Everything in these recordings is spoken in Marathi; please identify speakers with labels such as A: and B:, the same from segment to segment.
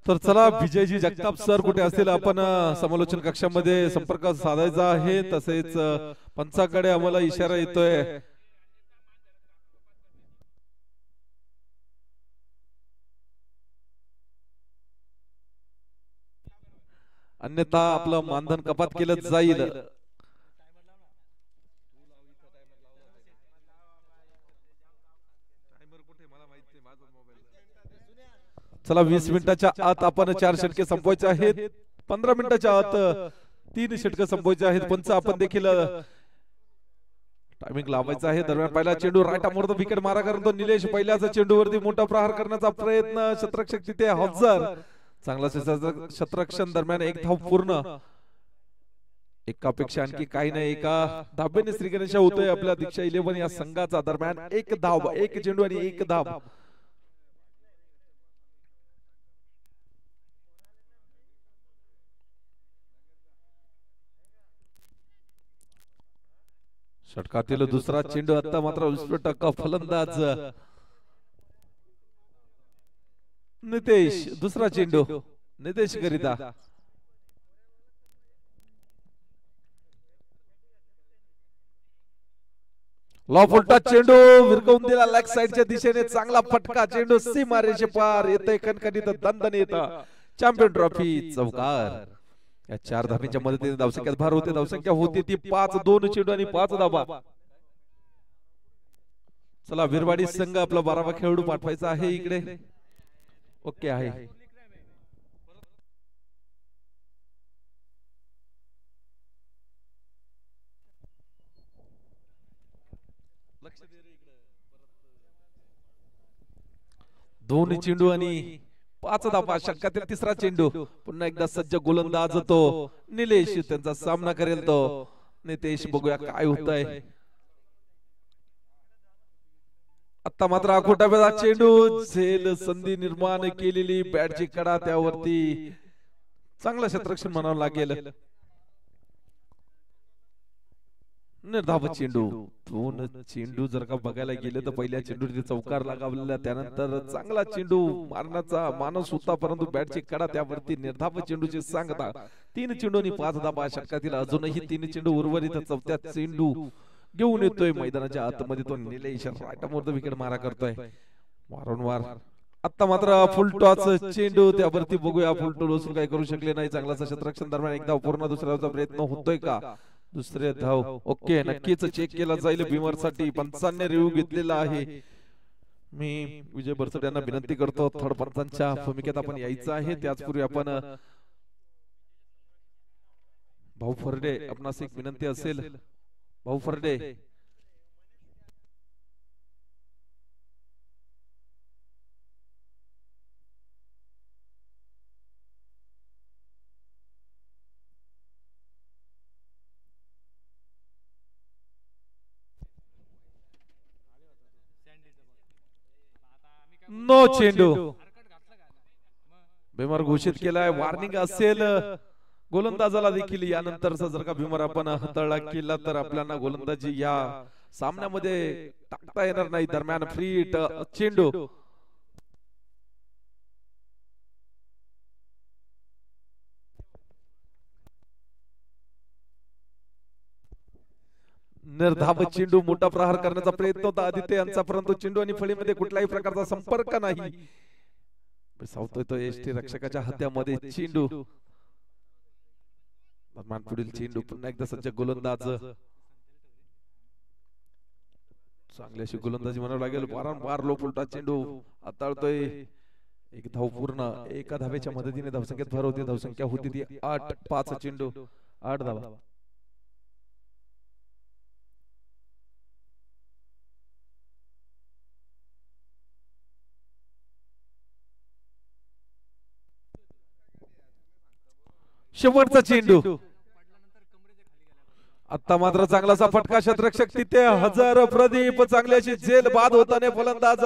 A: तर चला विजयजी जगताप सर कुठे असतील आपण समालोचन कक्षामध्ये संपर्क साधायचा आहे तसेच पंचाकडे आम्हाला इशारा येतोय अन्यथा आपलं मानधन कपात केलं जाईल चला 20 मिनिटाच्या आत आपण 4 षटके संपवायचे आहेत 15 मिनिटाच्या आत 3 षटके संपवायचे आहेत पंच आपण देखील टायमिंग लावायचा आहे दरम्यान पहिला चेंडू राईट आमोर विकेट मारा करतो निलेश पहिल्याच चेंडूवरती मोठा प्रहार करण्याचा प्रयत्न शतरक्षक तिथे हजर चांगला शतरक्षण दरम्यान एक धाव पूर्ण एकापेक्षा आणखी काही नाही एका धाब्याने श्रीगणेश होतोय आपल्या दीक्षा 11 या संघाचा दरम्यान एक धाव एक चेंडू आणि एक धाव षटकातील दुसरा चेंडू आता मात्र विस्फोटक फलंदाज नितेश दुसरा चेंडू नितेश करिता लॉफ उलटा चेंडू विरकवून दिला लेग साइडच्या दिशेने चांगला फटका चेंडू सीमारेषे पार येतोय कणकणीत दणदण येतं चॅम्पियन ट्रॉफी चौकार या 4 धाब्यांच्या मदतीने धावसंख्यात भर होते धावसंख्या होती ती 5-2 चेंडू आणि 5 धाबा चला विरवाडी संघ आपला 12वा खेळाडू पाठवायचा आहे इकडे ओके आहे दोन चेंडू आणि 5 धाबा षटकातील तिसरा चेंडू पुन्हा एकदा सज्ज गोलंदाज तो निलेश त्यांचा सामना करेल तो नितेश बघूया काय होतंय आता मात्र आखोटाव्याचा चेंडू झेल संधी निर्माण केलेली बॅटची कडा त्यावरती चांगलं क्षेत्ररक्षण म्हणावं लागेल निर्धाव चेंडू दोन चेंडू जर का बघायला गेले तर पहिल्या चेंडूवरती चौकार लगावलेला त्यानंतर चांगला चेंडू मारण्याचा मानस होता परंतु बॅटची कडा त्यावरती निर्धाव चेंडूची सांगता 3 चेंडू आणि 5 धाबा षटकातील अजूनही 3 चेंडू उर्वरित चौथ्या चेंडू घेऊन येतोय मैदानाच्या आतमध्ये तो निलेश राईट मोर विकेट मारा करतोय वारंवार आता मात्र फुल टॉस चेंडू त्यावरती बघूया फुल टॉस वसूल काय करू शकले नाही चांगलाच क्षेत्ररक्षण दरम्यान एकदा पूर्ण दुसऱ्याचा प्रयत्न होतोय का दुसरे धाव ओके नक्कीच चेक केला जाईल भीमर साठी पंचांनी रिव्ह्यू घेतलेला आहे मी विजय बरसट यांना विनंती करतो थर्ड पंचांच्या भूमिकेत आपण यायचं आहे त्याचपूर्वी आपण भाऊ फरडे आपणास एक विनंती असेल भाऊ फरडे नो चेंडू भीमर घोषित केलाय वॉर्निंग असेल गोलंदाजाला देखील यानंतर जर का भीमर आपण हाताळा केला तर आपल्याला गोलंदाजी या सामन्यामध्ये टाकता येणार नाही दरम्यान फ्री चेंडू निर्धाव चेंडू मोठा प्रहार करण्याचा प्रयत्न होता आदित्य यांचा परंतु चेंडू आणि फळीमध्ये कुठल्याही प्रकारचा संपर्क नाही सावतोय तो एसटी रक्षकाच्या हातामध्ये चेंडू दरम्यान पुढील चेंडू पुन्हा एकदा सज्ज गोलंदाज चांगली अशी गोलंदाजी म्हणावं लागेल वारंवार लो फुलटा चेंडू हाताळतोय एक धाव पूर्ण एका धावेच्या मदतीने धावसंख्येत भर होती धावसंख्या होती ती 8-5 चेंडू 8 धावा शेवटचा चेंडू आता मात्र चांगलासा फटका क्षेत्ररक्षक तिथे हजर प्रदीप चांगली अशी झेल बाद होताना फलंदाज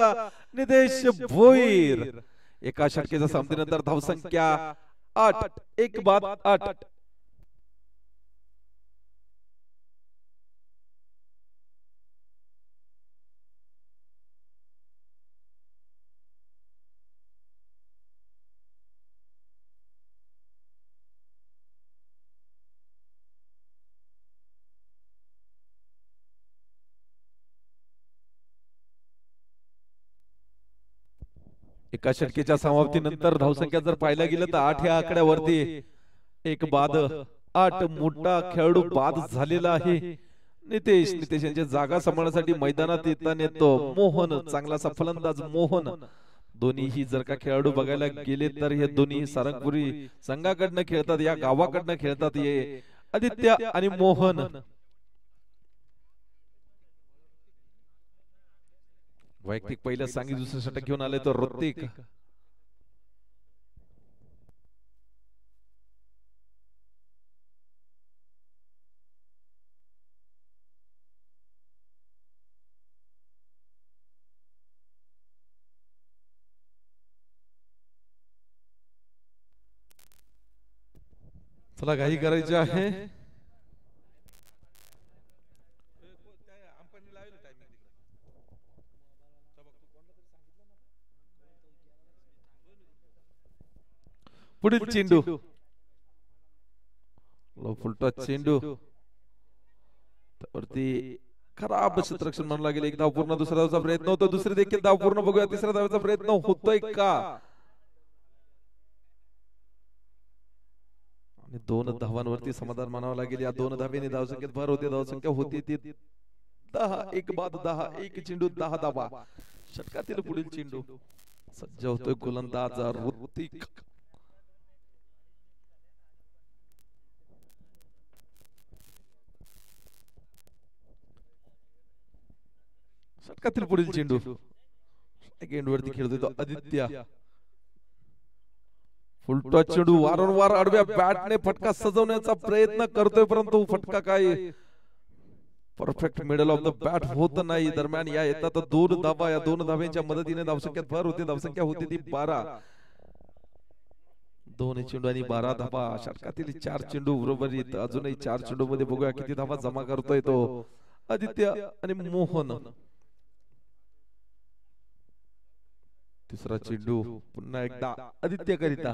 A: नितेश भोईर एका षटकेच्या सामन्यानंतर धावसंख्या 8 1 बाद 8 एका षटकीच्या समाप्तीनंतर धावसंख्या जर पाहायला गेलं तर 8 या आकड्यावरती एक बाद 8 मोठा खेळाडू बाद झालेला आहे. नितेश यांच्या जागा सांभाळण्यासाठी मैदानात येतो मोहन, चांगलासा फलंदाज मोहन. दोन्हीही जर का खेळाडू बघायला गेले तर हे दोन्ही सारंगपुरी संघाकडनं खेळतात, या गावाकडनं खेळतात. हे आदित्य आणि मोहन. वैयक्तिक पहिल्या सांगी दुसऱ्या षटक घेऊन आले तो ऋतिक. चला घाई करायची आहे. पुढील चेंडू फुलटा चेंडू वरती खराब क्षेत्ररक्षण म्हणू लागेल. एक धाव पूर्ण, दुसऱ्या धावचा प्रयत्न होतो, दुसरी देखील धाव पूर्ण. बघूया तिसऱ्या धावचा प्रयत्न होतोय का. आणि 2 धावांवरती समाधान मानावं लागेल. या 2 धावेने धावसंख्येत भर होते. धावसंख्या होती ती 10. एक बाद 10, एक चेंडू 10 धावा. षटकातील पुढील चेंडू सज्ज होतोय गोलंदाज ऋतिक. षटकातील पुढील चेंडू सेकंड वरती खेळतोय तो आदित्य. फुलटॉ चेंडू वारंवार आडव्या बॅटने फटका सजवण्याचा प्रयत्न करतोय, परंतु फटका काय perfect middle of the bat होत नाही. दरम्यान या येतात 2 धावा. या 2 धाव्यांच्या मदतीने धावसंख्येत भर होते. धावसंख्या होती ती 12. 2 चेंडू आणि 12 धावा. षटकातील 4 चेंडू उर्वरित. अजूनही 4 चेंडू मध्ये बघूया किती धावा जमा करतोय तो आदित्य आणि मोहन. तिसरा चेंडू पुन्हा एकदा आदित्य करिता.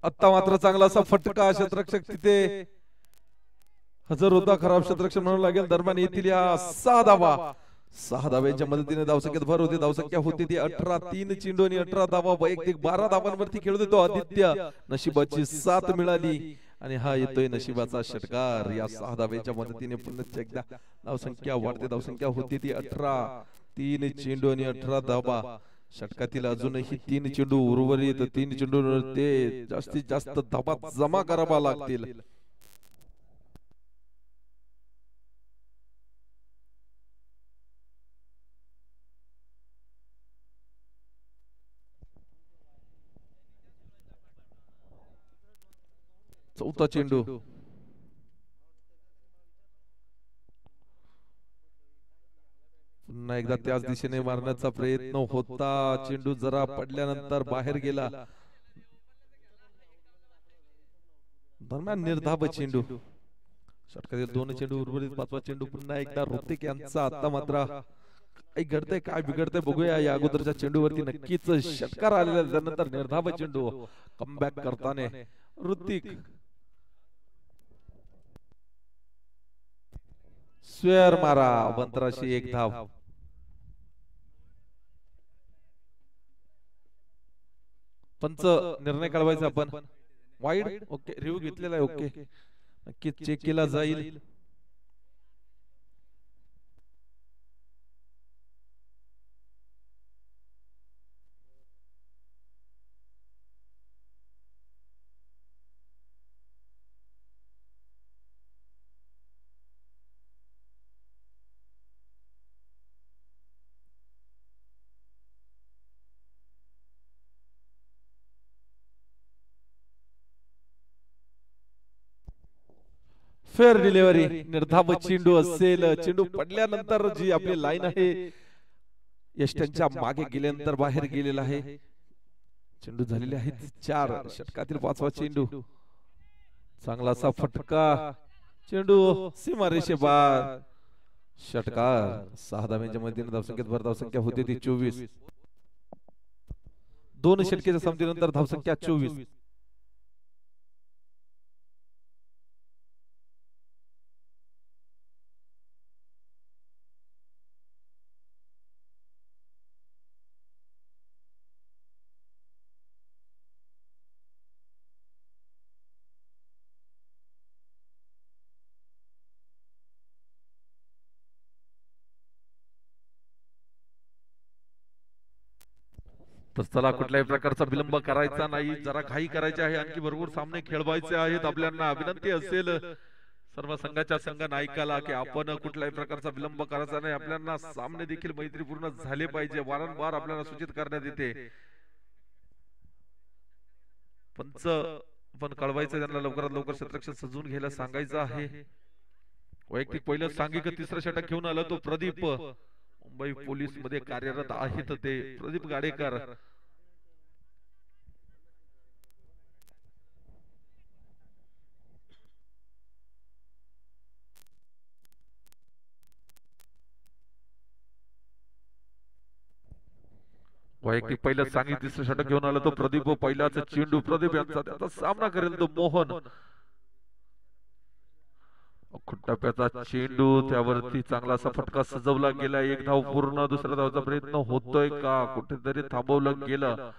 A: आता मात्र चांगला असा फटका. क्षेत्ररक्षक तिथे हजर होता. खराब क्षेत्ररक्षण म्हणू लागेल. दरम्यान येथील या 6 धावा. 6 धाव्यांच्या मदतीने धावसंख्येत भर होती. धावसंख्या होती ती 18. 3 चेंडू आणि 18 धावा. वैयक्तिक 12 धावांवरती खेळतोय तो आदित्य. नशिबाची साथ मिळाली आणि हा येतोय नशिबाचा षटकार. या 6 धाव्यांच्या मदतीने पुन्हा एकदा धावसंख्या वाढते. धावसंख्या होती ती 18. 3 चेंडू आणि 18 धावा. षटकातील अजूनही 3 चेंडू उर्वरित. 3 चेंडू ते जास्तीत जास्त धावा जमा करावा लागतील. चौथा चेंडू पुन्हा एकदा त्याच दिशेने मारण्याचा प्रयत्न होता. चेंडू जरा पडल्यानंतर बाहेर गेला. दरम्यान निर्धाव चेंडू. षटकातील 2 चेंडू उर्वरित. 5वा चेंडू पुन्हा एकदा ऋतिक यांचा. आता मात्र काय घडतंय काय बिघडतंय बघूया. या अगोदरच्या चेंडूवरती नक्कीच षटकार आलेला. त्यानंतर निर्धाव चेंडू कमबॅक करताना ऋतिक. स्वेअर मारा. बंतराशी 1 धाव. पंच निर्णय कळवायचा आपण. Wide okay. रिव्ह्यू घेतलेला आहे. ओके नक्कीच चेक केला जाईल. Fair delivery. निर्धाव चेंडू असेल. चेंडू पडल्यानंतर जी आपली लाईन आहे यष्ट्यांच्या मागे गेल्यानंतर बाहेर गेलेला आहे. चेंडू झालेले आहेत 4. षटकातील 5वा चेंडू. चांगला असा फटका. चेंडू सीमारेषे बाद. षटकार. 6 धाव्यांच्या मदतीने धावसंख्येत भर. धावसंख्या होती ती 24. 2 षटकेच्या संपतीनंतर धावसंख्या 24. तर चला कुठल्याही प्रकारचा विलंब करायचा नाही, जरा घाई करायची आहे, आणखी भरपूर सामने खेळवायचे आहेत. आपल्याला विनंती असेल सर्व संघाच्या संघ नायकाला की आपण कुठल्याही प्रकारचा विलंब करायचा नाही, आपल्याला सामने देखील मैत्रीपूर्ण झाले पाहिजे. वारंवार आपल्याला सूचित करण्यात येते, पंच पण कळवायचं त्यांना लवकरात लवकर क्षेत्ररक्षण सजवून घ्यायला सांगायचं आहे. वैयक्तिक पहिलं सांघिक तिसरं षटक घेऊन आलं तो प्रदीप, मुंबई पोलीस मध्ये कार्यरत आहेत ते प्रदीप गाडेकर. वैयक्तिक पहिलं सांगितलं तिसरं षटक घेऊन आला तो प्रदीप, पहिलाच चेंडू प्रदीप यांचा, त्याचा सामना करेल तो मोहन. टप्प्याचा चेंडू, त्यावरती चांगला असा फटका सजवला गेला. एक धाव पूर्ण, दुसऱ्या धावचा प्रयत्न होतोय का, कुठेतरी थांबवलं गेलं.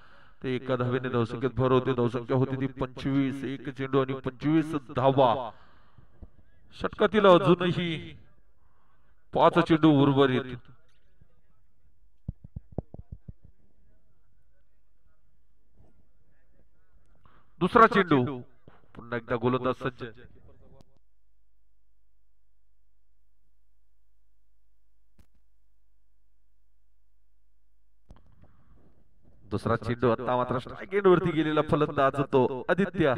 A: ते एका धावेने धावसंख्येत भर होते. धावसंख्या होती ती 25. एक चेंडू आणि 25 धावा. षटकातील अजूनही 5 चेंडू उर्वरित. दुसरा चेंडू, पुन्हा एकदा गोलंदाज सज्ज. दुसरा चेंडू, आता मात्र स्ट्राइक एंड वरती गेलेला फलंदाज तो आदित्य.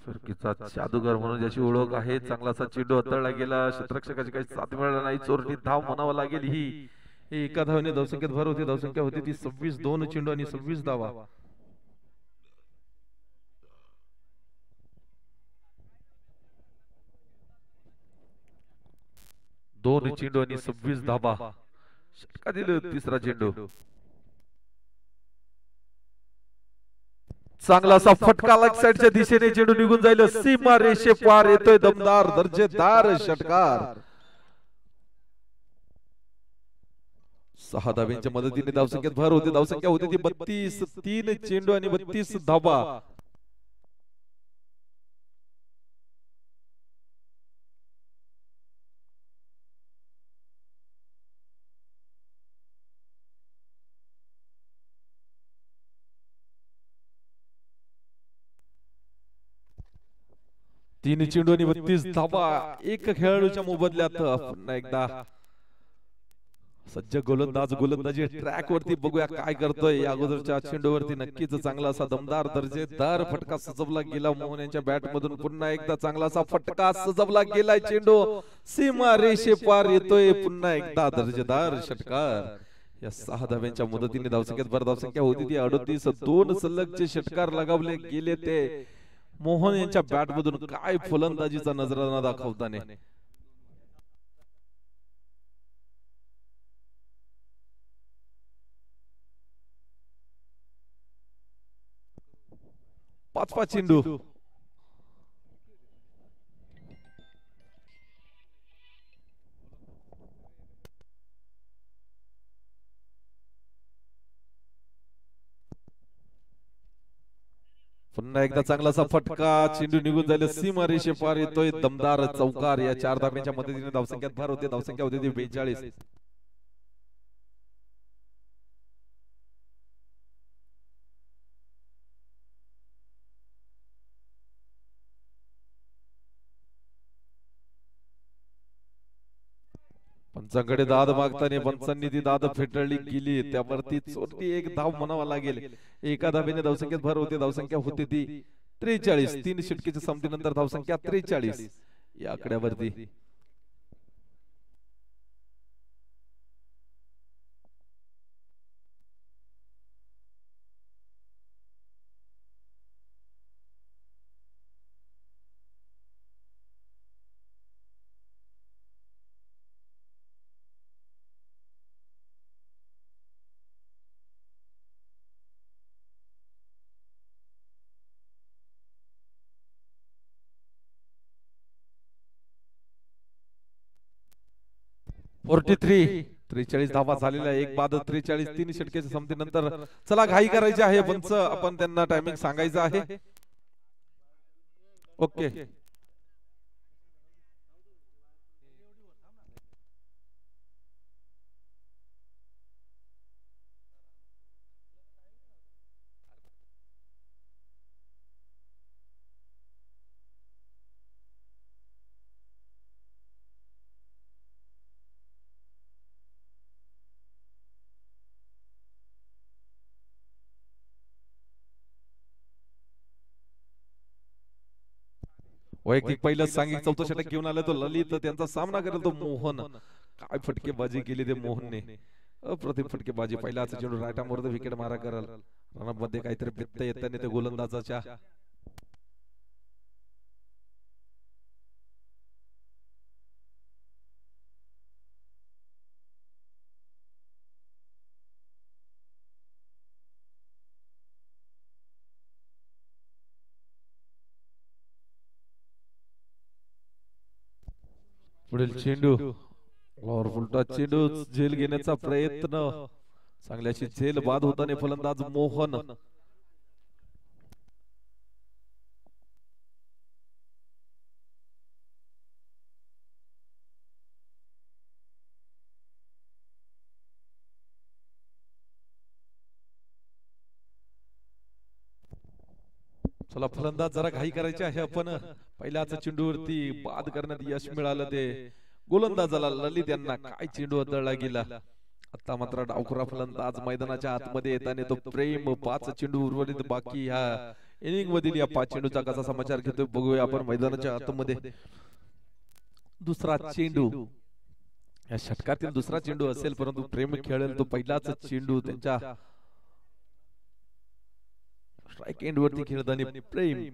A: सुरकीचा जादूगर म्हणून ज्याची ओळख आहे, चांगलासा चेंडू हाताळला गेला. क्षेत्ररक्षकाची काही साथ मिळाला नाही, चोरटी धाव म्हणावं लागेल. ही एका धावेने धावसंख्येत भर होती. धावसंख्या होती ती 26. 2 चेंडू आणि 26 धावा. दोन चेंडू आणि 26 धावा. षटकातील तिसरा चेंडू, चांगला असा फटका लेग साइडच्या दिशेने चेंडू निघून जाईल. सीमा रेषे पार येतोय दमदार दर्जेदार षटकार. 6 धाव्यांच्या मदतीने धावसंख्येत भर होते. धावसंख्या होती ती 32. 3 चेंडू आणि 32 धावा. तीन चेंडू आणि 32 धावा. एक खेळाडूच्या मोबदल्यात पुन्हा एकदा सज्ज गोलंदाजी ट्रॅक वरती बघूया काय करतोय. या अगोदरच्या चेंडूवरती नक्कीच चांगला असा दमदार दर्जेदार फटका सजवला गेला. मोहन यांच्या बॅट मधून पुन्हा एकदा चांगला असा फटका सजवला गेलाय. चेंडू सीमा रेषे पार येतोय. पुन्हा एकदा दर्जेदार षटकार. या 6 धाव्यांच्या मदतीने धावसंख्येत भर. धावसंख्या होती ती 38. 2 सलगचे षटकार लगावले गेले ते मोहन यांच्या बॅट मधून. काय फलंदाजीचा नजराना दाखवताना. पाच चेंडू, पुन्हा एकदा चांगलासा फटका. चेंडू निघून जाईल. सीमा रेषे पार येतोय दमदार चौकार. या 4 धाव्यांच्या मदतीने धावसंख्यात भर होते. धावसंख्या होती ती 42. पंचांकडे दाद मागताना पंचांनी ती दाद फेटाळली गेली. त्यावरती चोरटी एक धाव म्हणावा लागेल. एका धावेने धावसंख्येत भर होते. धावसंख्या होती ती 43. 3 षटकीच्या संपतीनंतर धावसंख्या 43 या आकड्यावरती. फोर्टी 43 धावा झालेल्या. एक बाद 43. 3 षटकेच्या संपतीनंतर चला घाई करायची आहे. पंच आपण त्यांना टायमिंग सांगायचं आहे. ओके. वैयक्तिक पहिलं सांघिक 14 षटक घेऊन आला तो ललित, त्यांचा सामना करेल तो मोहन. काय फटकेबाजी केली ते मोहनने, अप्रतिम फटकेबाजी. पहिलाच चेंडू राईट आर्मवर विकेट मारा करल. रनअप मध्ये काहीतरी बित्त येताना ते गोलंदाजाच्या. पुढील चेंडू पॉवरफुल टच चेंडू, झेल घेण्याचा प्रयत्न, चांगल्याशी झेल बाद होताना फलंदाज मोहन. चला फलंदाज जरा घाई करायची आहे. आपण पहिल्याच चेंडूवरती बाद करण्यात यश मिळालं ते गोलंदाजाला ललित यांना. काय चेंडू अदळला गेला. आता मात्र डावखुरा फलंदाज मैदानाच्या आतमध्ये येताना तो प्रेम. 5 चेंडू उर्वरित बाकी ह्या इनिंग मधील. या 5 चेंडूचा कसा समाचार घेतोय बघूया आपण मैदानाच्या आतमध्ये. दुसरा चेंडू या षटकातील दुसरा चेंडू असेल, परंतु प्रेम खेळेल तो पहिलाच चेंडू त्यांच्या स्ट्राइक एंड वरती खेळताना प्रेम.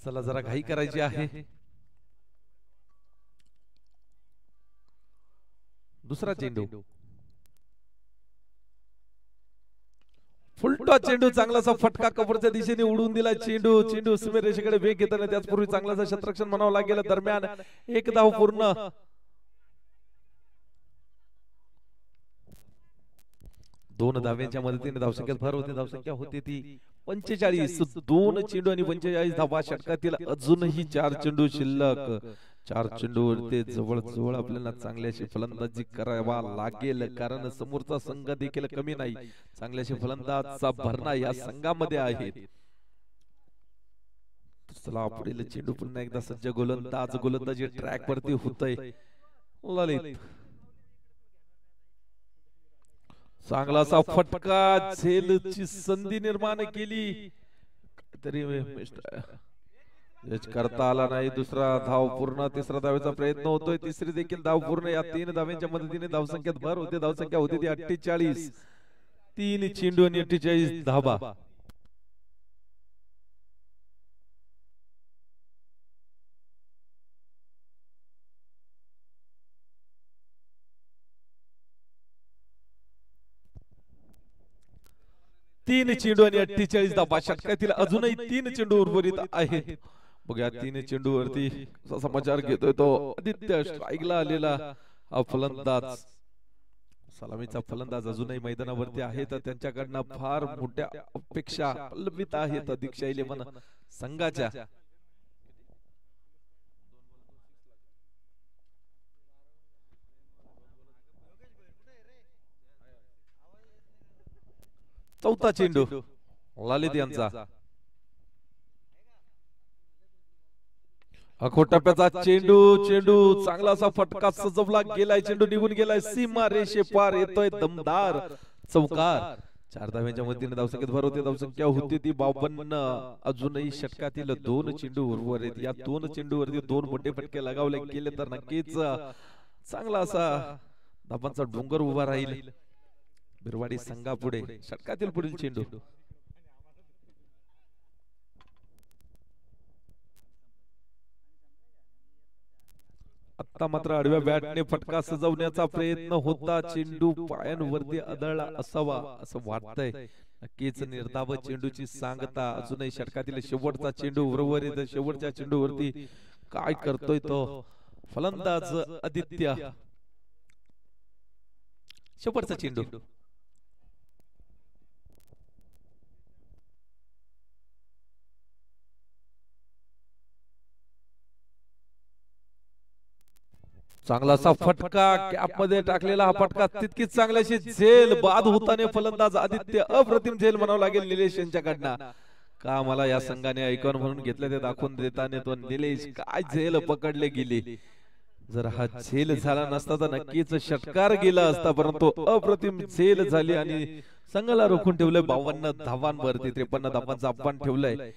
A: चला जरा घाई करायची आहे. दुसरा चेंडू फुलटा चेंडू, चांगलासा फटका कव्हरच्या दिशेने उडून दिला चेंडू. चेंडू सीमे रेषेकडे वेग घेताना त्याचपूर्वी चांगलासा क्षेत्ररक्षण म्हणावं लागेल. दरम्यान 1 धाव पूर्ण. 2 धाव्यांच्या मदतीने धावसंख्येत भर होती. धावसंख्या होती ती 45. 2 चेंडू आणि 45 धावा. षटकातील अजूनही 4 चेंडू शिल्लक. 4 चेंडूवरती जवळ जवळ आपल्याला चांगल्याशी फलंदाजी करावा लागेल, कारण समोरचा संघ देखील कमी नाही. चांगल्याशी फलंदाजचा भरणा या संघामध्ये आहे. चला पुढील चेंडू पुन्हा एकदा सज्ज. गोलंदाजी ट्रॅक वरती होतय ललित. चांगलासा फटका, झेलची संधी निर्माण केली तरी करता आला नाही. दुसरा धाव पूर्ण. तिसरा धावेचा प्रयत्न होतोय. तिसरी देखील धाव पूर्ण. या 3 धाव्यांच्या मदतीने धावसंख्येत भर होते. धावसंख्या होती ती 48. 3 चेंडू आणि 48 धावा. तीन चेंडू आणि 48 धावा. षटकातील अजूनही 3 चेंडू उर्वरित आहेत. बघा 3 चेंडूवरती समाचार घेतोय तो आदित्य. स्ट्राईकला आलेला हा फलंदाज, सलामीचा फलंदाज अजूनही मैदानावरती आहे. तर त्यांच्याकडनं फार मोठ्या अपेक्षा पल्लवित आहेत दीक्षा 11 संघाच्या. चौथा चेंडू ललित यांचा. अखोटप्याचा चेंडू चांगलासा फटका सजवला गेलाय. चेंडू निघून गेलाय. सीमा रेषे पार येतोय दमदार चौकार. 4 धाव्यांच्या मदतीने धावसंख्येत भर होते. धावसंख्या होती ती 52. अजूनही षटकातील 2 चेंडू उर्वरित. या 2 चेंडूवरती 2 मोठे फटके लगावले गेले तर नक्कीच चांगला असा धाबांचा डोंगर उभा राहील बिरवाडी संघापुढे. षटकातील पुढील चेंडू आता मात्र आडव्या बॅटने फटका सजवण्याचा प्रयत्न होता. चेंडू पायांवरती आदळला असावा असं वाटतंय. नक्कीच निर्धाव चेंडूची सांगता. अजूनही षटकातील शेवटचा चेंडू उर्वरित. शेवटच्या चेंडूवरती काय करतोय तो फलंदाज आदित्य. शेवटचा चेंडू चांगलासा फटका कॅप मध्ये टाकलेला. हा फटका तितकीच चांगल्याशी झेल बाद होताना फलंदाज आदित्य. अप्रतिम झेल म्हणावं लागेल निलेश यांच्याकडनं. का मला या संघाने ऐकून म्हणून घेतले ते दाखवून देताना तो निलेश काय झेल पकडले गेले. जर हा झेल झाला नसता तर नक्कीच षटकार गेला असता, परंतु अप्रतिम झेल झाली आणि संघाला रोखून ठेवलंय 52 धावांवरती. 53 धावांचा आव्हान ठेवलंय.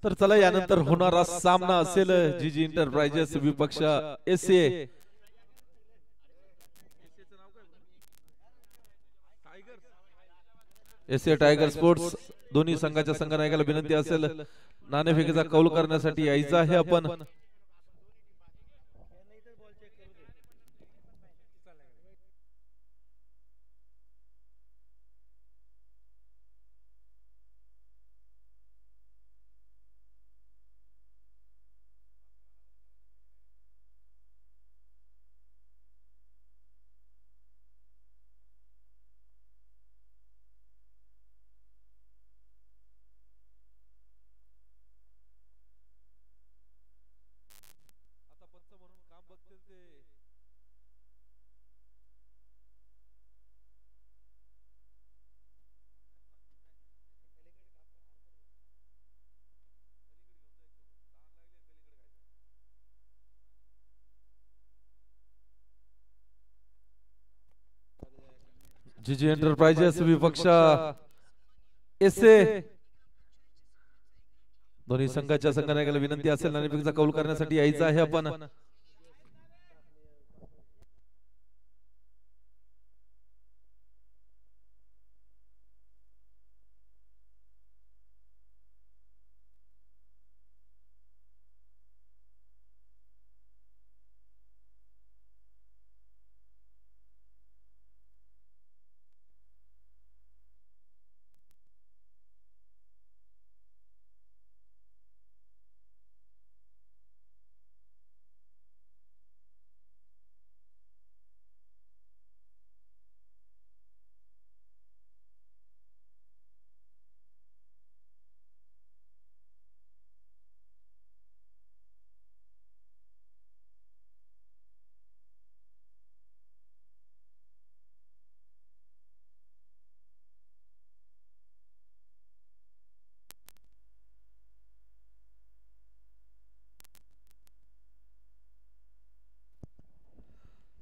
A: तर चला यानंतर होणारा सामना असेल जीजी एंटरप्राइजेस विपक्ष एसए एसए टायगर स्पोर्ट्स. दोन्ही संघाच्या संघनायकाला विनंती असेल नाणेफेकीचा कौल करण्यासाठी यायचं आहे आपण. जीजी एंटरप्राइजेस विपक्ष एसए. दोन्ही संघाच्या संघनायकाला विनंती असेल नाणेफेकीचा कौल करण्यासाठी यायचं आहे आपण.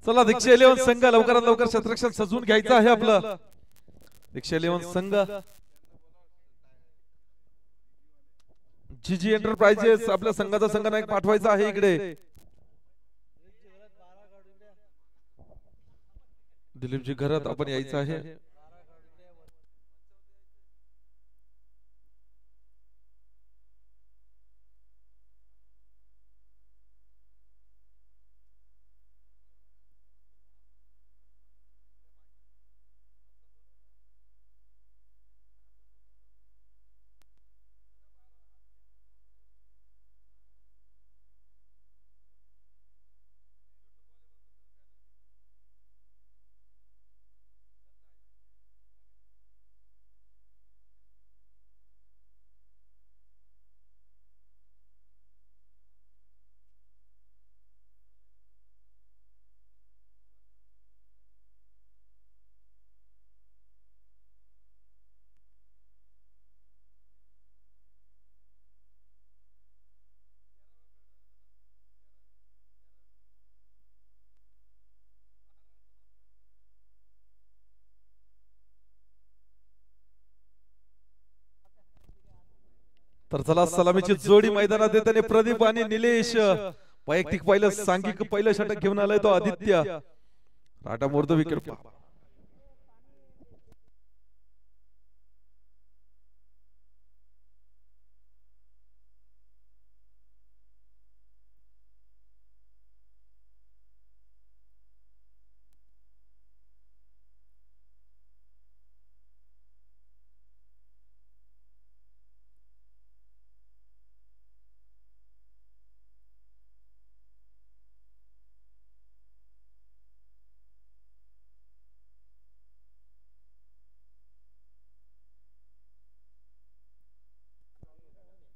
A: चला दीक्षा 11 संघ लवकरात लवकर क्षेत्ररक्षण सजवून घ्यायचं आहे आपलं. दीक्षा 11 संघ जीजी एंटरप्राइजेस आपल्या संघाचा संघनायक पाठवायचा आहे इकडे. दिलीपजी घरात आपण यायचं आहे. तर चला सलामीची जोडी मैदानात देताना प्रदीप आणि निलेश. वैयक्तिक पहिलं सांघिक पहिलं षटक घेऊन आलाय तो आदित्य राटा मोर्द विकेट.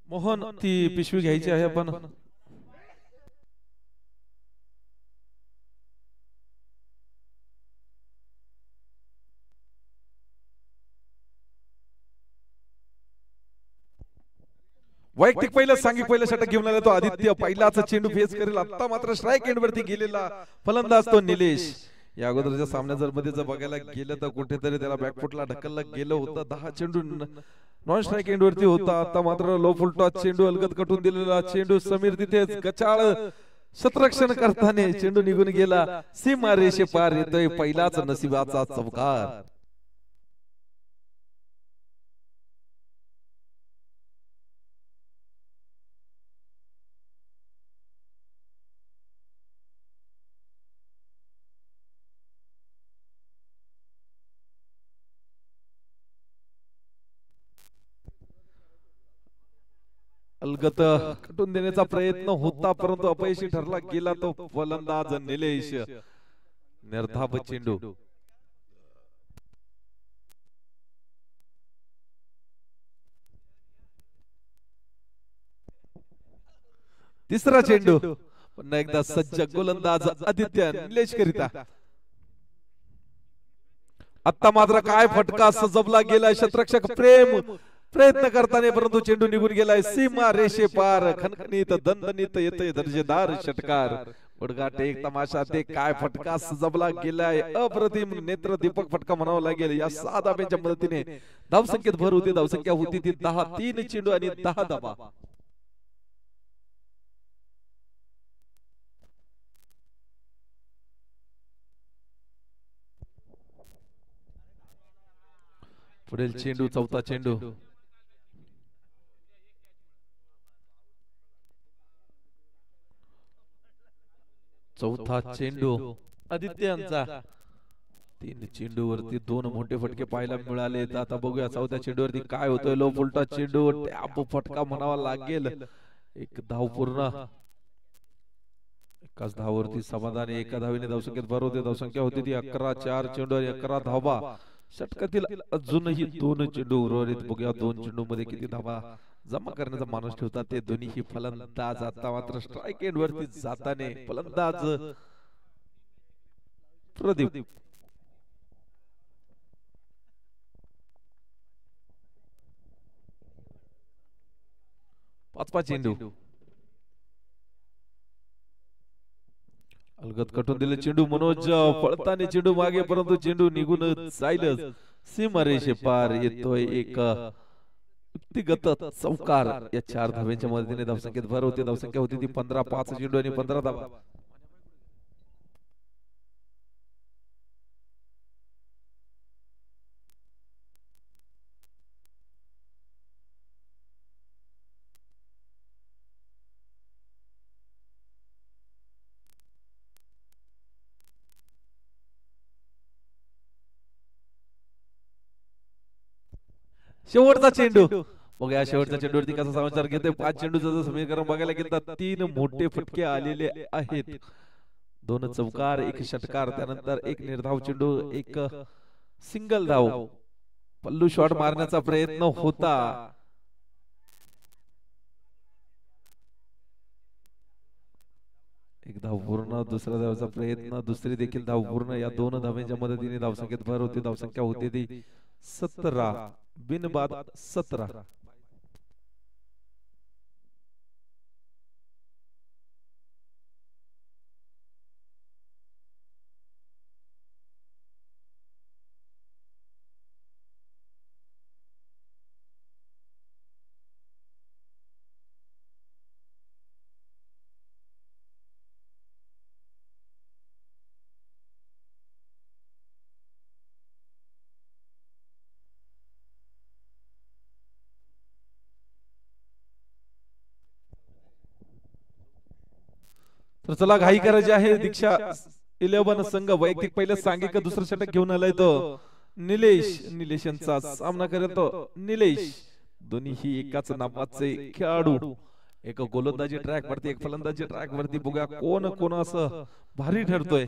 A: मोहन ती पिशवी घ्यायची आहे आपण. वैयक्तिक पहिलं सांगी पहिलं षटक घेऊन आला तो आदित्य. पहिलाच चेंडू फेस करेल. आता मात्र स्ट्राईक एंड वरती गेलेला फलंदाज तो निलेश. या अगोदरच्या सामन्यात जर मध्ये जर बघायला गेलं तर कुठेतरी त्याला बॅकफुटला ढकललं गेलं होतं. 10 चेंडू नॉन स्ट्राईक एंड वरती होता. आता मात्र लो फुल टॉस चेंडू अलगद कटून दिलेला चेंडू. समीर तिथेच गचाळ शतरक्षण करताना चेंडू निघून गेला. सीमा रेषे पार येतोय पहिलाच नशिबाचा चौकार. अलगत कटून देण्याचा प्रयत्न होता परंतु अपयशी ठरला गेला तो फलंदाज निलेश. निर्धाव चेंडू. तिसरा चेंडू. पुन्हा एकदा सज्ज गोलंदाज आदित्य निलेश करिता. आता मात्र काय फटका सजवला गेला. शतरक्षक प्रेम प्रयत्न करताना परंतु चेंडू निघून गेलाय सीमा रेषे पार. खणखणीत दणदणीत येतोय दर्जेदार षटकार. उडगा टेक तमाशा ते काय फटका सजवला गेलाय. अप्रतिम नेत्र दीपक फटका म्हणावा लागेल. या 6 धाब्यांच्या मदतीने धावसंख्येत भर होती. धावसंख्या होती ती 10. 3 चेंडू आणि 10 धाबा. पुढील चेंडू चौथा चेंडू. चौथा चेंडू आदित्यांचा. 3 चेंडूवरती 2 मोठे फटके पाहायला मिळाले. आता बघूया चौथ्या चेंडूवरती काय होतोय. लो फुलटा चेंडू टॅप फटका म्हणावा लागेल. एक धाव पूर्ण. एकाच धावावरती समाधानी. एका धावेने धावसंख्येत भर होते. धावसंख्या होती ती 11. 4 चेंडू आणि 11 धावा. षटकातील अजूनही 2 चेंडू उर्वरित. बघूया 2 चेंडू मध्ये किती धावा जमा करण्याचा माणूस ठेवतात ते दोन्ही फलंदाज. आता मात्र स्ट्राईक एंड वरती जाताने फलंदाज प्रदीप. पाचवा चेंडू. अलगद कटून दिले चेंडू. मनोज पळताना चेंडू मागे परंतु चेंडू निघून जाईलच. सीमारेषे पार येतोय एक व्यक्तिगत चौकार. या 4 धाव्यांच्या मदतीने धावसंख्येत भर होते. धावसंख्या होती ती 15. 5 चेंडू आणि 15 धावा. शेवटचा चेंडू. बघा शेवटच्या चेंडूवरती कसा समाचार घेतोय. 5 चेंडूचं समीकरण बघायला गेलं तर 3 मोठे फटके आलेले आहेत. 2 चौकार, 1 षटकार, त्यानंतर 1 निर्धाव चेंडू, 1 सिंगल धाव. पल्लू शॉट मारण्याचा प्रयत्न होता. एक धाव पूर्ण. दुसरा धावाचा प्रयत्न. दुसरी देखील धाव पूर्ण. या 2 धाव्यांच्या मदतीने धावसंख्येत भर होती. धावसंख्या होती ती 17. बिनबाद 17. तर चला घाई करायची आहे. दीक्षा 11 संघ वैयक्तिक पहिलं सांगिक दुसरं षटक घेऊन आलाय तो निलेश. निलेश यांचा सामना करेल तो निलेश. दोन्ही एकाच नावाचे खेळाडू. एक गोलंदाजी ट्रॅक वरती, एक फलंदाजी ट्रॅक वरती. बघा कोण कोण असं भारी ठरतोय.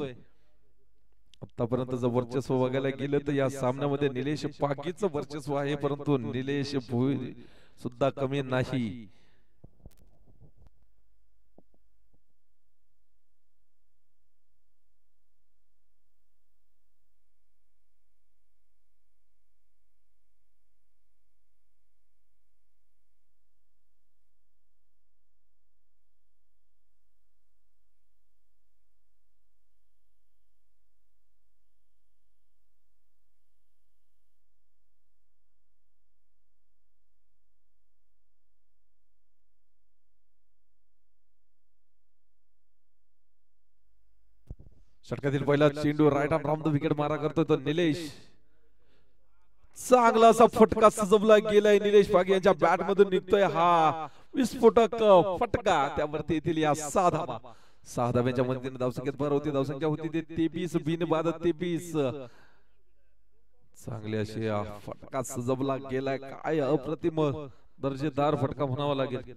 A: आतापर्यंत जर वर्चस्व बघायला गेलं तर या सामन्यामध्ये निलेश पागीचं वर्चस्व आहे परंतु निलेश भोईर सुद्धा कमी नाही. षटकातील पहिला चेंडू right arm round the wicket मारा करतोय तो निलेश. चांगला असा फटका सजवला गेलाय. निलेश पागे यांच्या बॅट मधून निघतोय हा विस्फोटक फटका. त्यावरती येथील या 6 धावा. 6 धाव्यांच्या मदतीने धावसंख्येत भर होती. धावसंख्या होती ते 23 बिनबाद 23. चांगली अशी फटका सजवला गेलाय. काय अप्रतिम दर्जेदार फटका म्हणावा लागेल.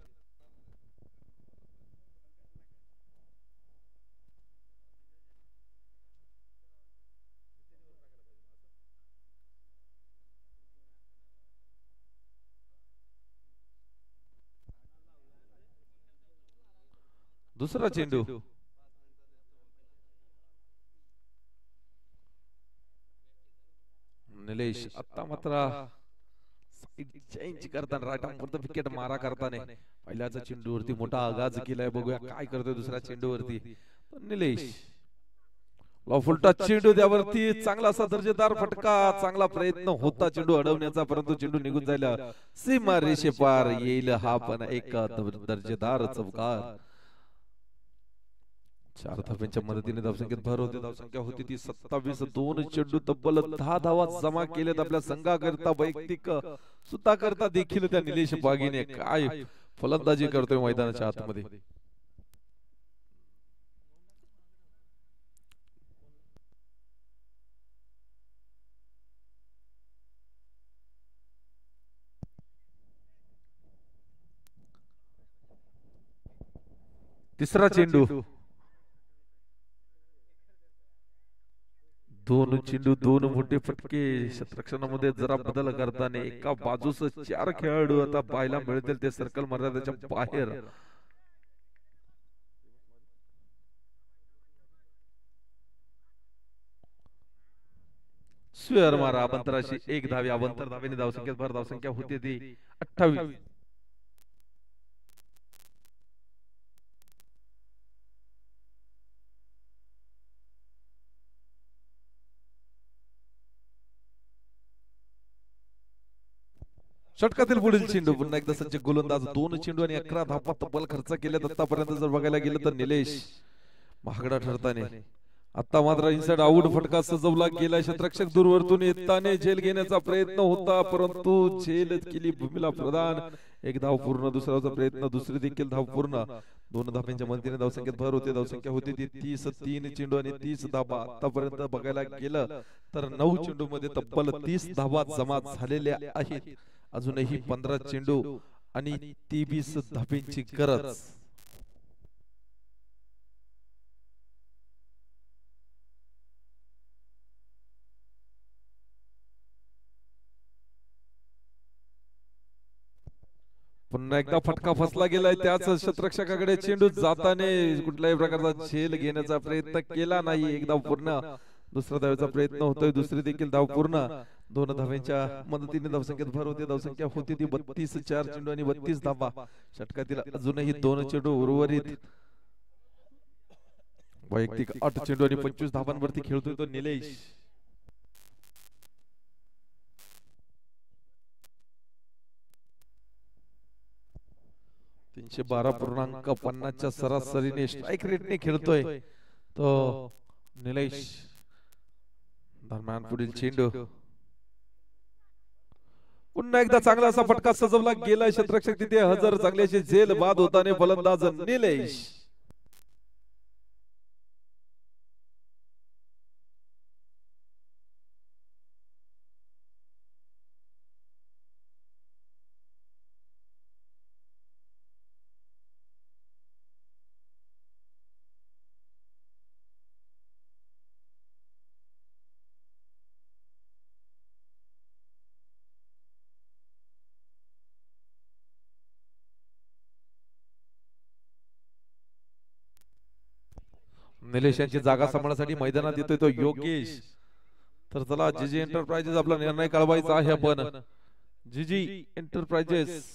A: दुसरा चेंडू निलेश आता मात्र चेंज करताना राईट आर्म वरती विकेट मारा करताना पहिल्याचा चेंडूवरती मोठा आगाज केलाय. बघूया काय करतोय दुसऱ्या चेंडूवरती निलेश. फुलटा चेंडू त्यावरती चांगला असा दर्जेदार फटका. चांगला प्रयत्न होता चेंडू अडवण्याचा परंतु चेंडू निघून जायला सीमा रेषे पार येईल. हा पण एक दर्जेदार चौकार. 4 धाव्यांच्या मदतीने धावसंख्येत भर होते. धावसंख्या होती ती 27. 2 चेंडू तब्बल 10 धावा जमा केल्यात आपल्या संघाकरता. वैयक्तिक सुद्धा करता देखील त्या निलेश पागीने काय फलंदाजी करतोय मैदानाच्या आतमध्ये. तिसरा चेंडू 2 चेंडू 2 मोठे फटके. क्षेत्ररक्षणामध्ये जरा बदल करताना एका बाजूस 4 खेळाडू आता पाहायला मिळतील ते सर्कल मर्यादेच्या बाहेर. स्वेअर मारा अवंतराशी 1 धावे. अवंतर धावेने धावसंख्येत भर. धावसंख्या होती ती 28. षटकातील पुढील चेंडू पुन्हा एकदा सज्ज गोलंदाज. 2 चेंडू आणि 11 धावा तब्बल खर्च केल्यात आतापर्यंत. जर बघायला गेलं तर निलेश महागडा ठरताना आता मात्र इनसाइड आउट फटका सजवला गेला. क्षेत्ररक्षक दूरवरतून येताना झेल घेण्याचा प्रयत्न होता परंतु झेल केली भूमीला प्रदान. 1 धाव पूर्ण. दुसऱ्याचा प्रयत्न. दुसरी देखील धाव पूर्ण. 2 धाव्यांच्या मदतीने धावसंख्येत भर होते. धावसंख्या होती ती 30. 3 चेंडू आणि 30 धावा. आतापर्यंत बघायला गेलं तर 9 चेंडू मध्ये तब्बल 30 धावा जमा झालेल्या आहेत. अजूनही 15 चेंडू आणि 23 धाब्यांची गरज. पुन्हा एकदा फटका फसला गेलाय. त्याच क्षेत्ररक्षकाकडे चेंडू जाताना कुठल्याही प्रकारचा झेल घेण्याचा प्रयत्न केला नाही. 1 धाव पूर्ण. दुसरा धावेचा प्रयत्न होतोय. दुसरी देखील धाव पूर्ण. 2 धाव्यांच्या मदतीने धावसंख्येत भर होते. धावसंख्या होती ती 32. 4 चेंडू आणि 32 धावा. षटकातील अजूनही 2 चेंडू उर्वरित. वैयक्तिक 8 चेंडू आणि 25 धावांवरती खेळतोय तो निलेश. .312.50च्या सरासरीने स्ट्राईक रेटने खेळतोय तो निलेश. दरम्यान पुढील चेंडू पुन्हा एकदा चांगला असा फटका सजवला गेलाय. क्षेत्ररक्षक तिथे हजर. चांगली अशी झेल बाद होताना फलंदाज निलेश. निलेश यांची जागा सांभाळण्यासाठी मैदानात येतोय तो योगेश. तर चला जीजी एंटरप्राइजेस आपला निर्णय कळवायचा आहे. आपण जीजी एंटरप्राइजेस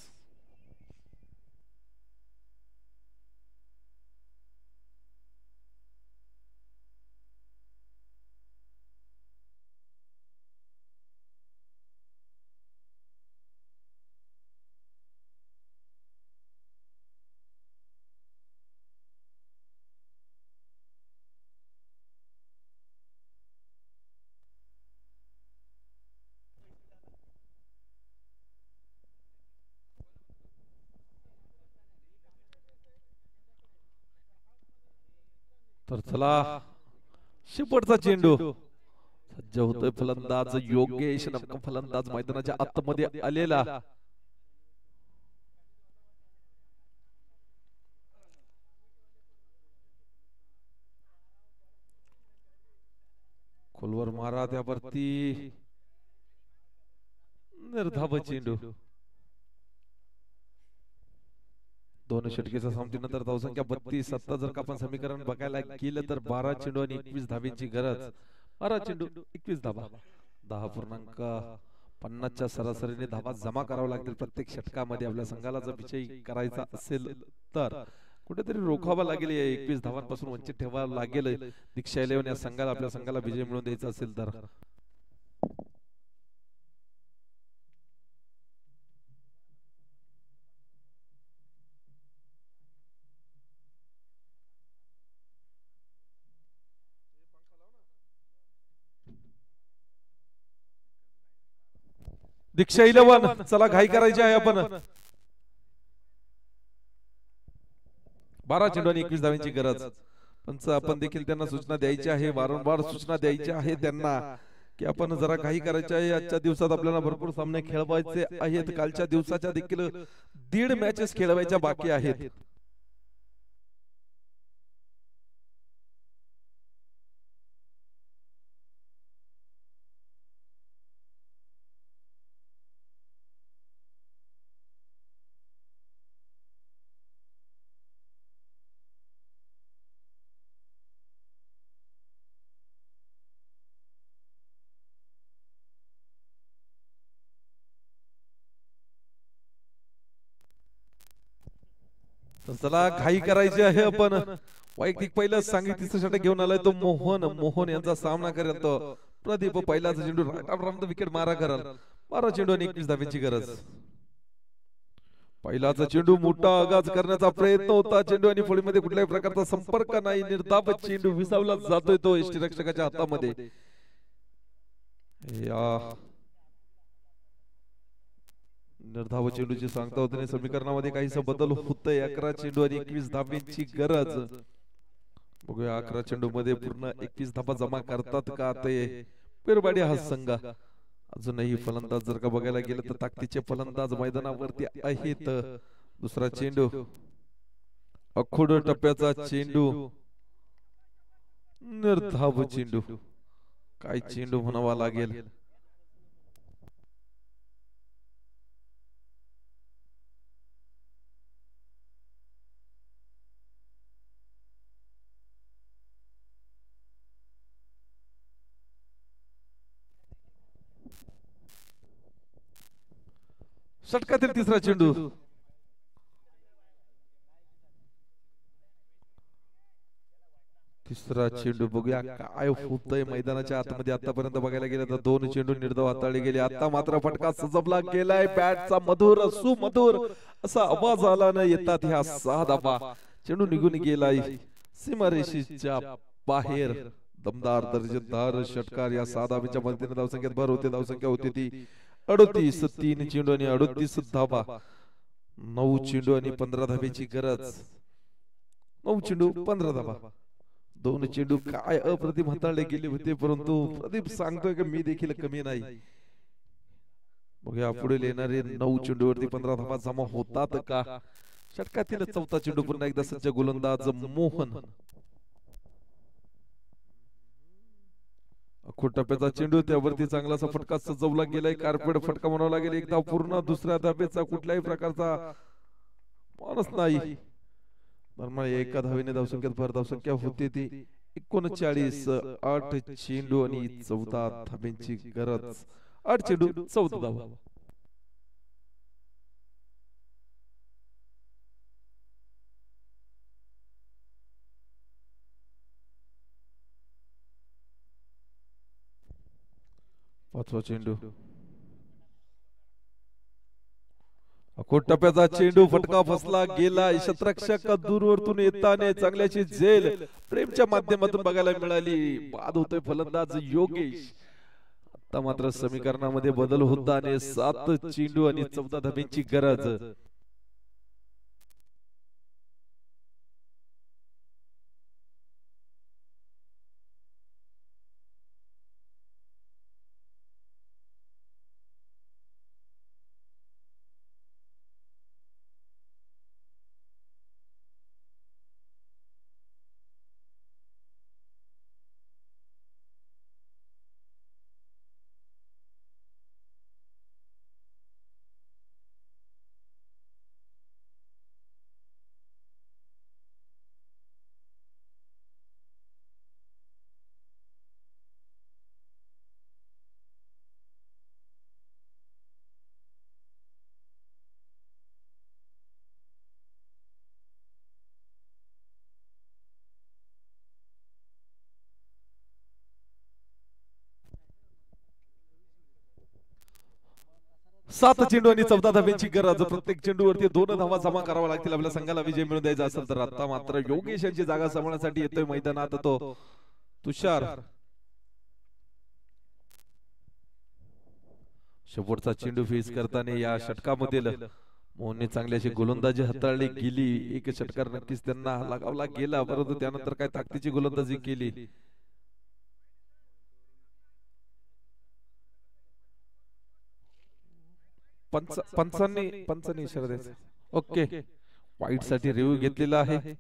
A: तर चला शेवटचा चेंडू सज्ज होतोय फलंदाज योगेश. नेमका फलंदाज मैदानाच्या आतमध्ये आलेला. खोलवर मारा त्यावरती निर्धाव चेंडू. दोन षटकेच्या सामन्यानंतर धावसंख्या 32. आता जर का आपण समीकरण बघायला गेलं तर 12 चेंडू आणि 21 धावेची गरज. 12 चेंडू 21 धावा, 10.50च्या सरासरीने धावा जमा करावा लागतील प्रत्येक षटकामध्ये. आपल्या संघाला जर विजयी करायचा असेल तर कुठेतरी रोखावा लागेल. 21 धावांपासून वंचित ठेवावं लागेल दीक्षा 11 या संघाला. आपल्या संघाला विजय मिळवून द्यायचा असेल तर दीक्षा 11. चला घाई करायची आहे आपण. 12 चेंडू आणि 21 धावांची गरज. पंच आपण देखील त्यांना सूचना द्यायची आहे, वारंवार सूचना द्यायची आहे त्यांना की आपण जरा घाई करायची आहे. आजच्या दिवसात आपल्याला भरपूर सामने खेळवायचे आहेत. कालच्या दिवसाच्या देखील 1.5 मॅचेस खेळवायच्या बाकी आहेत. चला घाई करायची आहे आपण. वैयक्तिक पहिलं सांगितलं षटक घेऊन आलाय तो मोहन यांचा सामना करेल तो प्रदीप. पहिलाच चेंडू राईट विकेट मारा कराल. 12 चेंडू आणि 21 धावेची गरज. पहिलाचा चेंडू मोठा आगाज करण्याचा प्रयत्न होता. चेंडू आणि फळीमध्ये कुठल्याही प्रकारचा संपर्क नाही. निर्धाव चेंडू विसावला जातोय तो यष्टीरक्षकाच्या हातामध्ये. निर्धाव चेंडूची सांगता होते समीकरणामध्ये काहीसा बदल होतोय. 11 चेंडू आणि 21 धावेची गरज. बघूया 11 चेंडू मध्ये पूर्ण 21 धावा जमा करतात का ते पेरवाडी हा संघ. अजूनही फलंदाज जर का बघायला गेलं तर ताकदीचे फलंदाज मैदानावरती आहेत. दुसरा चेंडू अखोड टप्प्याचा चेंडू. निर्धाव चेंडू. काय चेंडू म्हणावा लागेल. षटकातील तिसरा चेंडू. तिसरा चेंडू बघूया काय होतंय मैदानाच्या आतमध्ये. आतापर्यंत बघायला गेलं तर 2 चेंडू निर्धाव हाताळले गेले. आता मात्र फटका सजवला गेलाय. बॅटचा मधुर सुमधुर असा आवाज आला न येतात ह्या 6 धावा. चेंडू निघून गेलाय सीमारेषेच्या बाहेर. दमदार दर्जेदार षटकार. या 6 धावेच्या मदतीने धावसंख्येत भर होते. धावसंख्या होती ती 38. 3 चेंडू आणि 38 धावा. 9 चेंडू आणि 15 धावेची गरज. 9 चेंडू 15 धावा. 2 चेंडू काय अप्रतिम हाताळले गेले होते, परंतु प्रदीप सांगतोय की मी देखील कमी नाही. बघूया पुढे येणारे 9 चेंडूवरती 15 धावा जमा होतात का. षटकातील 4था चेंडू पुन्हा एकदा सज्ज गोलंदाज मोहन. टप्प्याचा चेंडू त्यावरती चांगलासा फटका सजवला गेलाय. कार्पेट फटका म्हणावा लागेल. एकदा पूर्ण. दुसऱ्या धावेचा कुठल्याही प्रकारचा माणूस नाही. दरम्यान एका धावेने धावसंख्येत भर. धावसंख्या होती ती 39. 8 चेंडू आणि 14 धावेची गरज. 8 चेंडू 14 धावा. पाचवा चेंडू. अकोट टप्प्याचा चेंडू. फटका फसला गेला. शतरक्षक दूरवरतून येताना चांगल्याची झेल प्रेमच्या माध्यमातून बघायला मिळाली. बाद होतोय फलंदाज योगेश. आता मात्र समीकरणामध्ये बदल होता आणि 7 चेंडू आणि 14 धावेची गरज. 7 चेंडू आणि 14 धाब्यांची गरज. प्रत्येक चेंडूवरती 2 धावा जमा करावा लागतील आपल्या संघाला विजय मिळवून द्यायचा असेल तर. आता मात्र योगेश यांची जागा सांभाळण्यासाठी येतोय मैदानात तो तुषार. शेवटचा चेंडू फेस करताना या षटकामधील मोहनने चांगली अशी गोलंदाजी हाताळली गेली. एक षटकार नक्कीच त्यांना लगावला गेला, परंतु त्यानंतर काय ताकदीची गोलंदाजी केली. पंचांनी इशारा द्यायचा. ओके, वाईट साठी रिव्ह्यू घेतलेला आहे.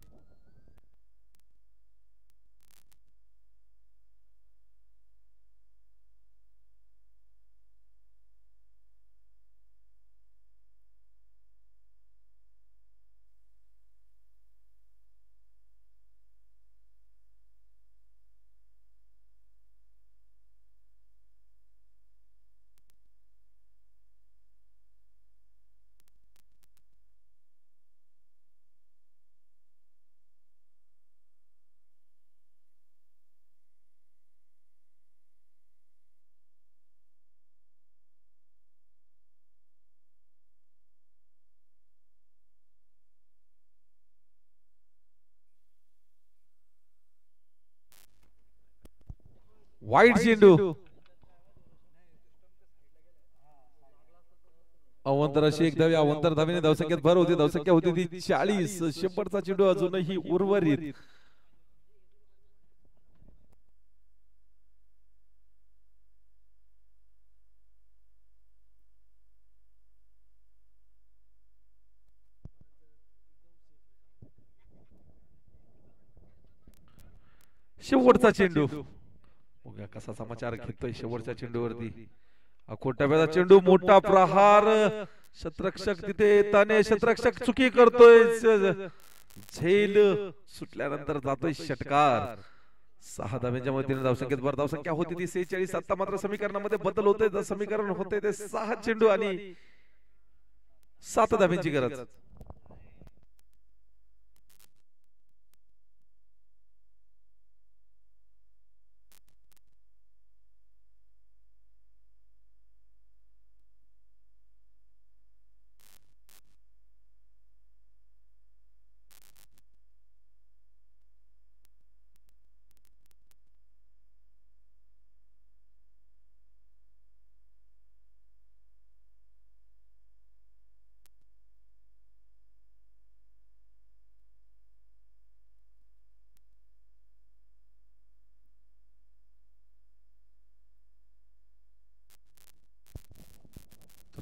A: वाईट चेंडू. अवंतर अशी एक धावी. अवंतर धावीने धावसंख्येत भर होती. धावसंख्या होती ती 40. शेवटचा चेंडू अजूनही उर्वरित. शेवटचा चेंडू बघा कसा समाचार घेतोय शेवटच्या चेंडूवरती. खोट्याव्याचा चेंडू, मोठा प्रहार. शतरक्षक तिथे येताने शतरक्षक चुकी करतोय. झेल सुटल्यानंतर जातोय षटकार. 6 धाव्यांच्या मदतीने धावसंख्येत भर. धावसंख्या होती ती 46. आता मात्र समीकरणामध्ये बदल होते. समीकरण होते ते 6 चेंडू आणि 7 धाव्यांची गरज.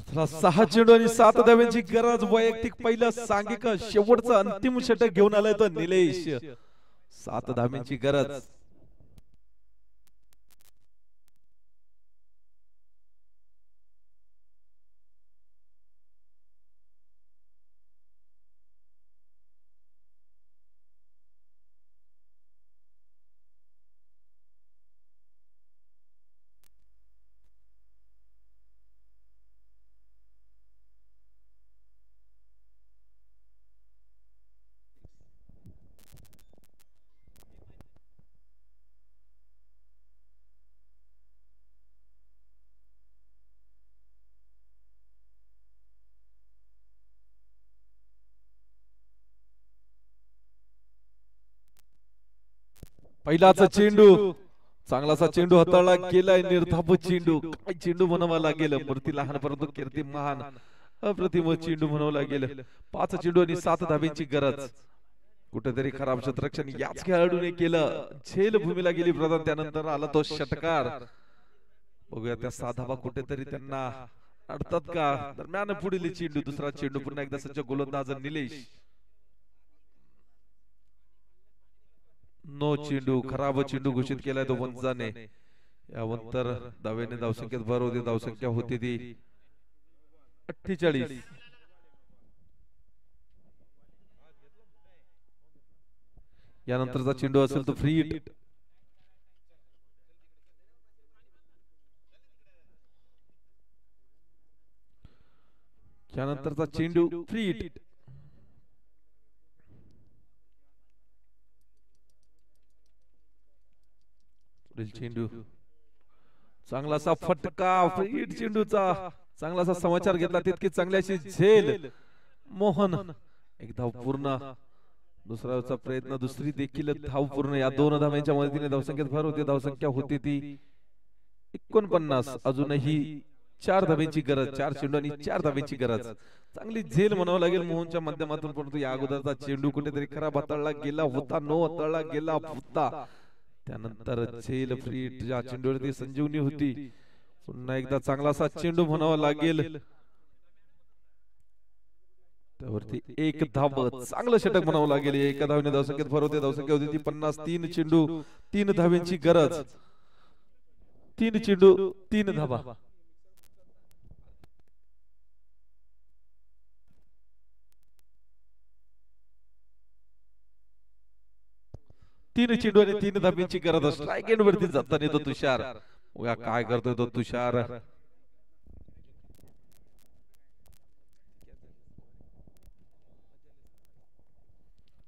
A: तर 6 चेंडू आणि 7 धाव्यांची गरज. वैयक्तिक पहिलं सांघिक शेवटचं अंतिम षटक घेऊन आलाय तो निलेश. 7 धाव्यांची गरज. पहिलाचा चेंडू, चांगलासा चेंडू हाताळला गेलाय. निर्धाप चेंडू. काय चेंडू म्हणावा लागेल. मूर्ती लहान परंतु कीर्ती महान. अप्रतिम चेंडू म्हणावं लागेल. 5 चेंडू आणि 7 धाब्यांची गरज. कुठेतरी खराब क्षेत्ररक्षण याच खेळाडूने केलं. झेल भूमीला गेली प्रधान. त्यानंतर आला तो षटकार. बघूया त्या 6 धावा कुठेतरी त्यांना अडतात का. दरम्यान पुढील चेंडू. दुसरा चेंडू. पुन्हा एकदा सज्ज गोलंदाज निलेश. नो चेंडू. खराब चेंडू घोषित केलाय तो वंजाने. यानंतर धावेने धावसंख्येत भर होती. धावसंख्या होती ती 48. यानंतरचा चेंडू असेल तो फ्री हिट. यानंतरचा चेंडू फ्री हिट. चेंडू चांगलासा फटका. Free hit चेंडूचा. चांगलासा समाचार घेतला, तितकी चांगली अशी झेल. मोहन एक धाव पूर्ण. दुसराचा प्रयत्न, दुसरी देखील धाव पूर्ण. या दोन धावांच्या मदतीने धावसंख्येत भर होते. धावसंख्या होती ती 49. अजूनही 4 धाब्यांची गरज. 4 चेंडू आणि 4 धाब्यांची गरज. चांगली झेल म्हणावं लागेल मोहनच्या माध्यमातून, परंतु या अगोदरचा चेंडू कुठेतरी खराब हाताळला गेला होता. नो हाताळला गेला होता. त्यानंतर झेल फ्री या चेंडूवरती संजीवनी होती. पुन्हा एकदा चांगलासा चेंडू म्हणावा लागेल. त्यावरती एक धाव, चांगलं षटक म्हणावं लागेल. एका धावेने धावसंख्येत भर होते. धावसंख्या होती ती 50. 3 चेंडू 3 धाव्यांची गरज. 3 चेंडू 3 धावा. 3 चेंडू आणि 3 धाब्यांची गरज. स्ट्राइक एंड वरती जाताना येतो तुषार. बघा काय करतोय तो तुषार.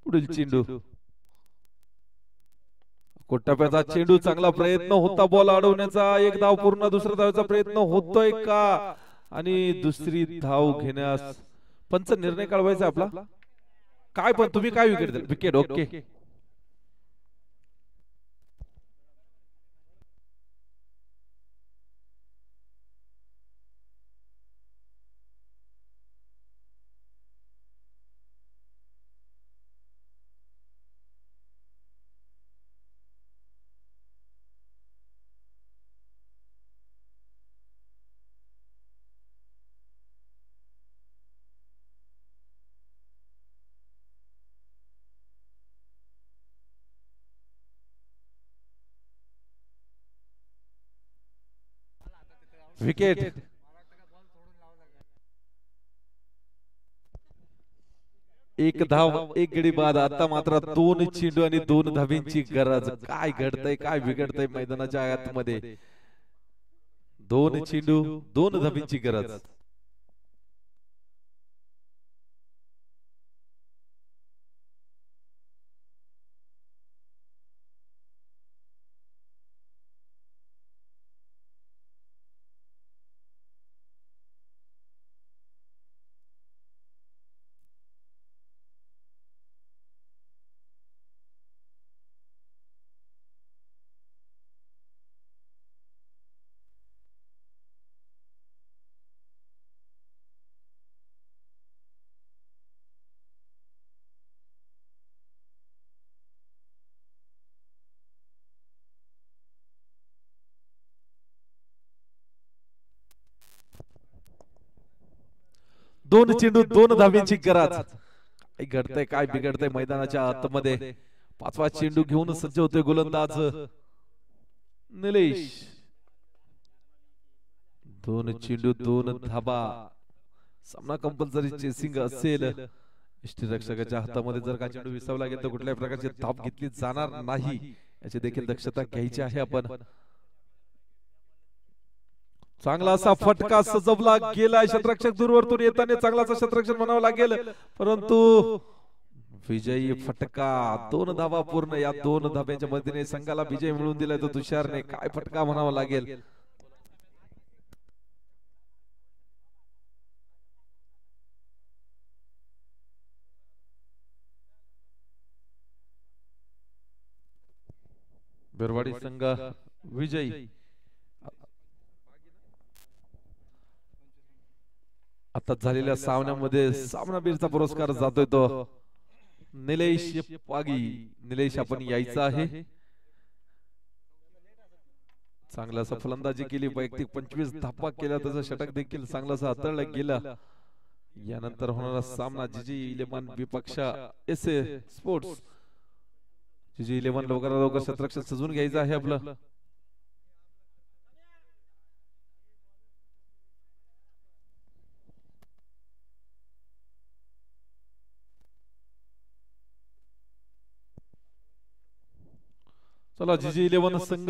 A: पुढील चेंडू कोट्टाप्याचा चेंडू. चांगला प्रयत्न होता बॉल अडवण्याचा. एक धाव पूर्ण. दुसऱ्या धावेचा प्रयत्न होतोय का? आणि दुसरी धाव घेण्यास पंच निर्णय काढवायचा आपला. काय पण तुम्ही काय विकेट द्याल? विकेट. ओके. विकेट. एक धाव, एक गडी बाद. आता मात्र 2 चेंडू आणि 2 धाब्यांची गरज. काय घडतंय, काय बिघडतंय मैदानाच्या आतमध्ये. 2 चेंडू 2 धाब्यांची गरज. दोन चेंडू 2 धाब्यांची गरज. काय घडतंय, काय बिघडतंय मैदानाच्या आतमध्ये. 5वा चेंडू घेऊन सज्ज होतोय गोलंदाज निलेश. 2 चेंडू 2 धाबा. सामना कंपल्सरी चेसिंग असेल. यष्टीरक्षकाच्या हातामध्ये जर का चेंडू विसावला गेला तर कुठल्याही प्रकारची धाप घेतली जाणार नाही, याची देखील दक्षता घ्यायची आहे आपण. चांगला असा फटका सजवला गेला. क्षेत्ररक्षक दूरवरतून येताना चांगलाचा क्षेत्ररक्षण म्हणावं लागेल, परंतु विजयी फटका. 2 धावा पूर्ण. या 2 धाब्यांच्या मदतीने संघाला विजय मिळवून दिलाय तो तुषारने. काय फटका म्हणावा लागेल. बेरवाडी संघ विजयी. आता झालेल्या सामन्यामध्ये सामनावीरचा पुरस्कार जातोय तो निलेश पागी. निलेश, आपण यायचं आहे. चांगला असा फलंदाजी केली. वैयक्तिक 25 धापा केल्या. त्याचं षटक देखील चांगलासा हाताळलं गेलं. यानंतर होणारा सामना GG11 विपक्ष SA स्पोर्ट्स. GG11 लवकरात लवकर क्षेत्ररक्षण सजून घ्यायचं आहे आपलं. चला GG11 संघ